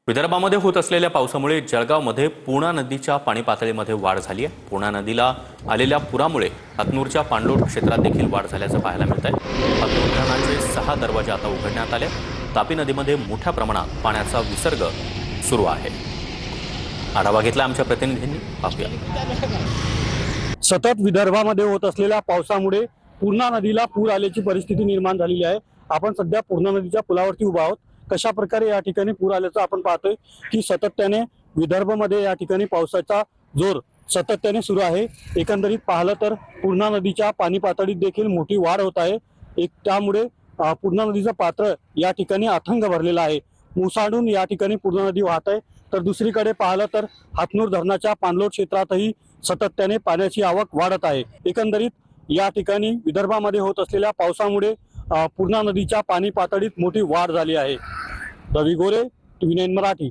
विदर्भामध्ये होत असलेल्या पावसामुळे जळगावमध्ये पूर्णा नदीच्या पाणी पातळीमध्ये वाढ झाली आहे। पूर्णा नदीला आलेल्या पुरामुळे हातनूरच्या पाणलोट क्षेत्रात देखील वाढ झाल्याचं पाहायला मिळत आहे। हातनूर धरणाचे 6 दरवाजे आता उघडण्यात आले। तापी नदीमध्ये मोठ्या प्रमाणात पाण्याचा विसर्ग सुरू आहे। आढावा घेतला आमच्या प्रतिनिधींनी, पाहूया। सतत विदर्भामध्ये होत असलेल्या पावसामुळे पूर्णा नदीला पूर आल्याची परिस्थिती निर्माण झालेली आहे। आपण सध्या पूर्णा नदीच्या पुलावरती उभा आहोत। कशा प्रकारे या ठिकाणी पूर आल्याचं आपण पाहतोय की सातत्याने विदर्भामध्ये या ठिकाणी पावसाचा जोर सातत्याने सुरू आहे। एकंदरीत पाहिलं तर पूर्णा नदीच्या पाणी पातळीत देखील मोठी वाढ होत आहे। त्यामुळे पूर्णा नदीचं पात्र या ठिकाणी अथंग भरलेलं आहे। मुसाडून या ठिकाणी पूर्णा नदी वाहत आहे। तर दुसरीकडे पाहिलं तर हातनूर धरणाच्या पाणलोट क्षेत्रातही सातत्याने पाण्याची आवक वाढत आहे। एकंदरीत या ठिकाणी विदर्भामध्ये होत असलेल्या पावसामुळे पूर्णा नदीच्या पाणी पातळीत मोठी वाढ झाली आहे। रवी गोरे, TV9 मराठी।